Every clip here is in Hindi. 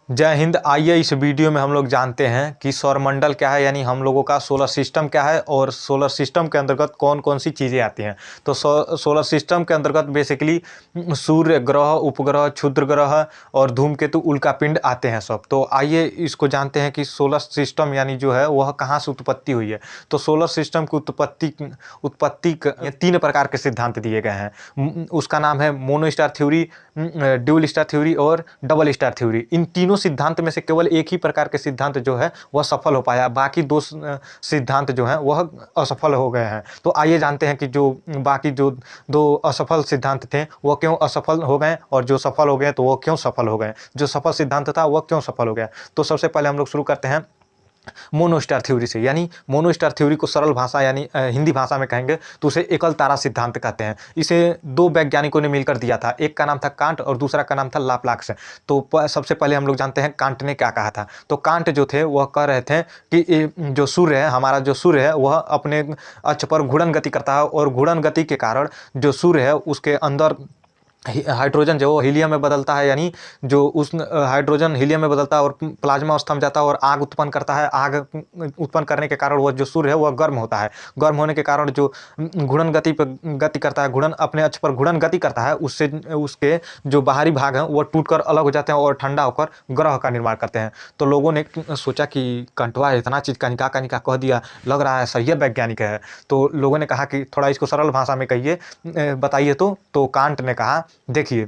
जय हिंद। आइए इस वीडियो में हम लोग जानते हैं कि सौरमंडल क्या है, यानी हम लोगों का सोलर सिस्टम क्या है और सोलर सिस्टम के अंतर्गत कौन कौन सी चीज़ें आती हैं। तो सोलर सिस्टम के अंतर्गत बेसिकली सूर्य ग्रह, उपग्रह, क्षुद्र ग्रह और धूमकेतु, उल्कापिंड आते हैं सब। तो आइए इसको जानते हैं कि सोलर सिस्टम यानी जो है वह कहाँ से उत्पत्ति हुई है। तो सोलर सिस्टम की उत्पत्ति के 3 प्रकार के सिद्धांत दिए गए हैं। उसका नाम है mono star theory, dual star theory और डबल स्टार थ्योरी। इन तीनों सिद्धांत में से केवल एक ही प्रकार के सिद्धांत जो है वह सफल हो पाया, बाकी 2 सिद्धांत जो हैं वह असफल हो गए हैं। तो आइए जानते हैं कि जो बाकी जो 2 असफल सिद्धांत थे वह क्यों असफल हो गए और जो सफल हो गए तो वो क्यों सफल हो गए, जो सफल सिद्धांत था वह क्यों सफल हो गया। तो सबसे पहले हम लोग शुरू करते हैं मोनो स्टार थ्योरी से। यानी मोनो स्टार थ्योरी को सरल भाषा यानी हिंदी भाषा में कहेंगे तो उसे एकल तारा सिद्धांत कहते हैं। इसे 2 वैज्ञानिकों ने मिलकर दिया था, एक का नाम था कांट और दूसरा का नाम था लाप्लाक्स। तो सबसे पहले हम लोग जानते हैं कांट ने क्या कहा था। तो कांट जो थे वह कह रहे थे कि जो सूर्य है, हमारा जो सूर्य है वह अपने अक्ष पर घूर्णन गति करता है और घूर्णन गति के कारण जो सूर्य है उसके अंदर हाइड्रोजन जो हीलियम में बदलता है, यानी जो उस हाइड्रोजन हीलियम में बदलता है और प्लाज्मा अवस्था में जाता है और आग उत्पन्न करता है। आग उत्पन्न करने के कारण वह जो सूर्य है वह गर्म होता है। गर्म होने के कारण जो घूर्णन गति पर गति करता है, घूर्णन अपने अक्ष पर घूर्णन गति करता है, उससे उसके जो बाहरी भाग हैं वह टूटकर अलग हो जाते हैं और ठंडा होकर ग्रह का निर्माण करते हैं। तो लोगों ने सोचा कि कंटवा इतना चीज़ का निका कह दिया, लग रहा है सही है, वैज्ञानिक है। तो लोगों ने कहा कि थोड़ा इसको सरल भाषा में कहिए, बताइए। तो कांट ने कहा, देखिए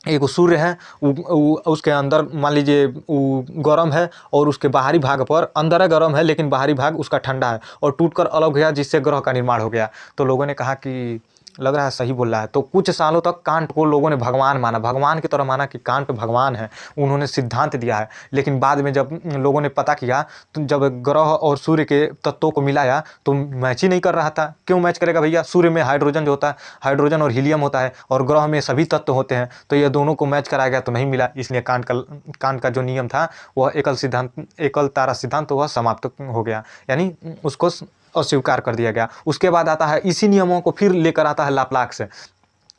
एक सूर्य है, उसके अंदर मान लीजिए गर्म है और उसके बाहरी भाग पर, अंदर है गर्म है लेकिन बाहरी भाग उसका ठंडा है और टूटकर अलग हो गया जिससे ग्रह का निर्माण हो गया। तो लोगों ने कहा कि लग रहा है सही बोल रहा है। तो कुछ सालों तक कांट को लोगों ने भगवान माना, भगवान की तरह माना कि कांट भगवान है, उन्होंने सिद्धांत दिया है। लेकिन बाद में जब लोगों ने पता किया तो जब ग्रह और सूर्य के तत्वों को मिलाया तो मैच ही नहीं कर रहा था। क्यों मैच करेगा भैया, सूर्य में हाइड्रोजन जो होता है, हाइड्रोजन और हीलियम होता है और ग्रह में सभी तत्व होते हैं, तो ये दोनों को मैच कराया गया तो नहीं मिला। इसलिए कांट का जो नियम था वह एकल तारा सिद्धांत वह समाप्त हो गया, यानी उसको अस्वीकार कर दिया गया। उसके बाद आता है, इसी नियमों को फिर लेकर आता है लाप्लाक्स।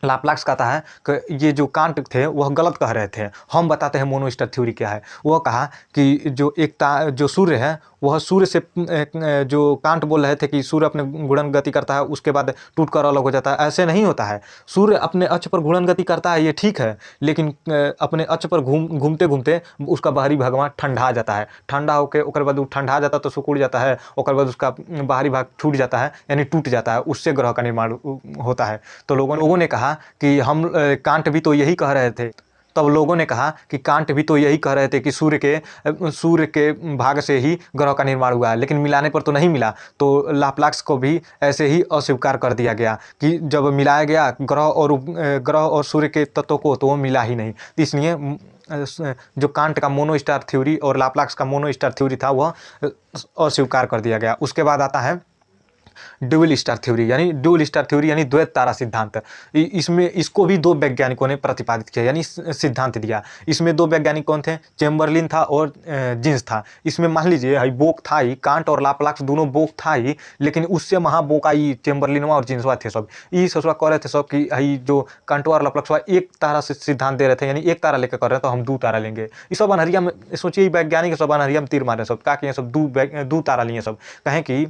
लाप्लाक्स कहता है कि ये जो कांट थे वह गलत कह रहे थे, हम बताते हैं मोनो स्टार थ्योरी क्या है। वह कहा कि जो सूर्य है वह सूर्य से जो कांट बोल रहे थे कि सूर्य अपने घूर्णन गति करता है उसके बाद टूटकर अलग हो जाता है, ऐसे नहीं होता है। सूर्य अपने अक्ष पर घूर्णन गति करता है, ये ठीक है, लेकिन अपने अक्ष पर घूमते घूमते उसका बाहरी भाग ठंडा जाता है, ठंडा होकर ओकर बाद ठंडा जाता है तो सिकुड़ जाता है, ओकर बाद उसका बाहरी भाग छूट जाता है यानी टूट जाता है, उससे ग्रह का निर्माण होता है। तो लोगों ने कहा कि हम कांट भी तो यही कह रहे थे। तब लोगों ने कहा कि कांट भी तो यही कह रहे थे कि सूर्य के भाग से ही ग्रह का निर्माण हुआ है, लेकिन मिलाने पर तो नहीं मिला। तो लाप्लाक्स को भी ऐसे ही अस्वीकार कर दिया गया कि जब मिलाया गया ग्रह और सूर्य के तत्वों को तो वो मिला ही नहीं। इसलिए जो कांट का मोनो स्टार थ्योरी और लाप्लाक्स का मोनो स्टार थ्योरी था वह अस्वीकार कर दिया गया। उसके बाद आता है ड्यूल स्टार थ्योरी यानी द्वैत तारा सिद्धांत। इसमें इसको भी 2 वैज्ञानिकों ने प्रतिपादित किया यानी सिद्धांत दिया। इसमें 2 वैज्ञानिक कौन थे, चेम्बरलिन था और जीन्स था। इसमें मान लीजिए बोक था ही, कांट और लाप्लाक्स दोनों बोक था ही, लेकिन उससे महाबोकाई चेम्बरलिनवा और जीन्सवा थे सब। ये सोचवा कह रहे थे सब कि जो कांटवा और लाप्लाक्सवा एक तारा से सिद्धांत दे रहे थे, यानी एक तारा लेकर कर रहे थे तो हम 2 तारा लेंगे। ये सब अनहरिया में सोचिए, वैज्ञानिक सब अनहरिया में तीर मारे सब, का कि सब 2 तारा लिए सब। कहें कि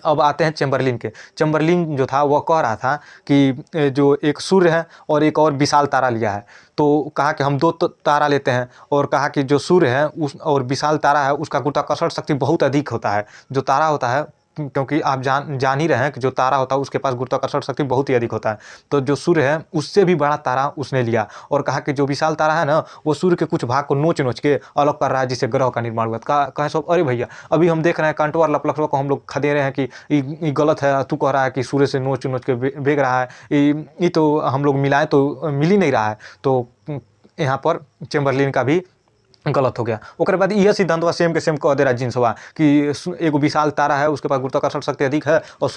अब आते हैं चेम्बरलिन जो था वह कह रहा था कि जो एक सूर्य है और एक और विशाल तारा लिया है, तो कहा कि हम 2 तारा लेते हैं, और कहा कि जो सूर्य है उस और विशाल तारा है उसका गुरुत्वाकर्षण शक्ति बहुत अधिक होता है। जो तारा होता है, क्योंकि आप जान ही रहे हैं कि जो तारा होता है उसके पास गुरुत्वाकर्षण शक्ति बहुत ही अधिक होता है। तो जो सूर्य है उससे भी बड़ा तारा उसने लिया और कहा कि जो विशाल तारा है ना वो सूर्य के कुछ भाग को नोच के अलग कर रहा है जिससे ग्रह का निर्माण हुआ। कहे सब, अरे भैया अभी हम देख रहे हैं कांटो और लाप्लाक्स को हम लोग खदे रहे हैं कि ये गलत है, तू कह रहा है कि सूर्य से नोच के भेग रहा है, ये तो हम लोग मिलाएं तो मिल ही नहीं रहा है। तो यहाँ पर चेम्बरलिन का भी गलत हो गया। ओकर बाद यह सिद्धांत सेम के सेम कह दे रहा जीन्सवा कि एक विशाल तारा है उसके पास गुरुत्वाकर्षण शक्ति अधिक है और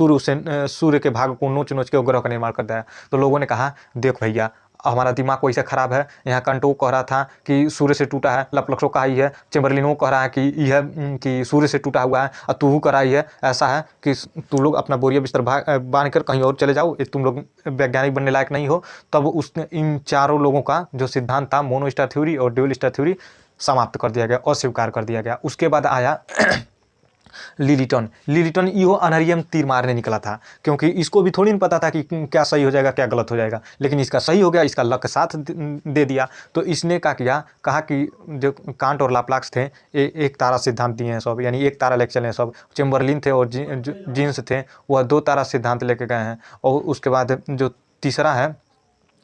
सूर्य के भाग को नोच के ग्रह का निर्माण करता है। तो लोगों ने कहा, देख भैया हमारा दिमाग को ऐसा खराब है, यहाँ कंटो कह रहा था कि सूर्य से टूटा है, लाप्लाक्सो कहा ही है, चेम्बरलिनो कह रहा है कि यह कि सूर्य से टूटा हुआ है, और तू कह रहा है ऐसा है कि तू लोग अपना बोरिया बिस्तर बांध कर कहीं और चले जाओ, तुम लोग वैज्ञानिक बनने लायक नहीं हो। तब उसने इन चारों लोगों का जो सिद्धांत था मोनो स्टार थ्योरी और ड्यूल स्टार थ्योरी समाप्त कर दिया गया, अस्वीकार कर दिया गया। उसके बाद आया लिलिटन। लिलिटन इहो अनहरिया में तीर मारने निकला था, क्योंकि इसको भी थोड़ी ना पता था कि क्या सही हो जाएगा क्या गलत हो जाएगा, लेकिन इसका सही हो गया, इसका लक के साथ दे दिया। तो इसने क्या किया, कहा कि जो कांट और लाप्लाक्स थे एक तारा सिद्धांत दिए हैं सब, यानी एक तारा लेके चले हैं सब। चेम्बरलिन थे और जीन्स थे, वह 2 तारा सिद्धांत लेके गए हैं। और उसके बाद जो तीसरा है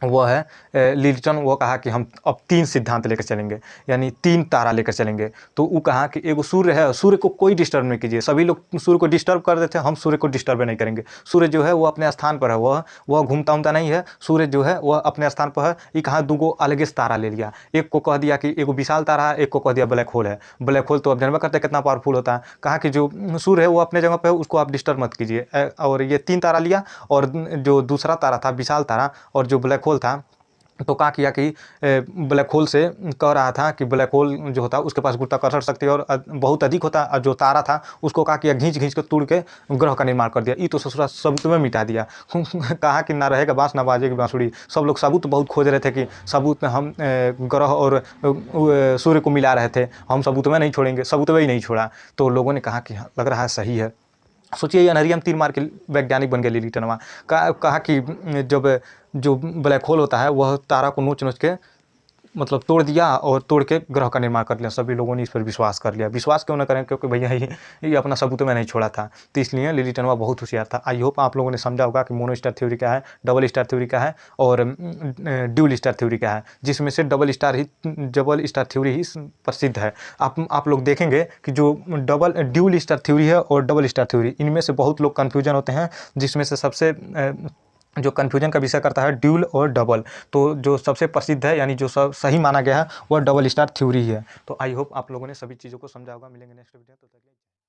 वो है लिलिटन, वो कहा कि हम अब 3 सिद्धांत लेकर चलेंगे, यानी 3 तारा लेकर चलेंगे। तो वो कहा कि एगो सूर्य है, सूर्य को कोई डिस्टर्ब नहीं कीजिए। सभी लोग सूर्य को डिस्टर्ब कर देते हैं, हम सूर्य को डिस्टर्ब नहीं करेंगे। सूर्य जो है वो अपने स्थान पर है, वह घूमता उमता नहीं है, सूर्य जो है वह अपने स्थान पर है। ये कहा 2 अलग तारा ले लिया, एक को कह दिया कि एगो विशाल तारा है, एक को कह दिया ब्लैक होल है। ब्लैक होल तो अब जानबे करते हैं कितना पावरफुल होता है। कहा कि जो सूर्य है वो अपने जगह पर है, उसको आप डिस्टर्ब मत कीजिए। और ये 3 तारा लिया, और जो दूसरा तारा था विशाल तारा और जो ब्लैक होल था, तो क्या किया कि ब्लैक होल से कह रहा था कि ब्लैक होल जो होता है उसके पास गुरुत्वाकर्षण शक्ति और बहुत अधिक होता है, और जो तारा था उसको क्या किया, घींच घींच के तोड़ के ग्रह का निर्माण कर दिया। ये तो ससुरा सबूत में मिटा दिया। कहा कि ना रहेगा बांस ना बाजेगी बांसुरी। सब लोग सबूत बहुत खोज रहे थे कि सबूत में हम ग्रह और सूर्य को मिला रहे थे, हम सबूत में नहीं छोड़ेंगे, सबूत में ही नहीं छोड़ा। तो लोगों ने कहा कि लग रहा है सही है। सोचिए, ये अनहरिया में तीर मार के वैज्ञानिक बन गए लिलिटनवा। कहा कि जब जो ब्लैक होल होता है वह तारा को नोच नोच के मतलब तोड़ दिया, और तोड़ के ग्रह का निर्माण कर लिया। सभी लोगों ने इस पर विश्वास कर लिया। विश्वास क्यों ना करें, क्योंकि भैया ये अपना सबूत में नहीं छोड़ा था। तो इसलिए लिलिटनवा बहुत होशियार था। आई होप आप लोगों ने समझा होगा कि मोनो स्टार थ्योरी क्या है, डबल स्टार थ्योरी क्या है, और ड्यूल स्टार थ्योरी क्या है, जिसमें से डबल स्टार थ्योरी ही प्रसिद्ध है। आप लोग देखेंगे कि जो ड्यूल स्टार थ्योरी है और डबल स्टार थ्योरी, इनमें से बहुत लोग कन्फ्यूजन होते हैं, जिसमें से सबसे जो कन्फ्यूजन का विषय करता है ड्यूल और डबल। तो जो सबसे प्रसिद्ध है, यानी जो सब सही माना गया है, वह डबल स्टार थ्योरी है। तो आई होप आप लोगों ने सभी चीज़ों को समझा होगा। मिलेंगे नेक्स्ट वीडियो, तो तक के लिए।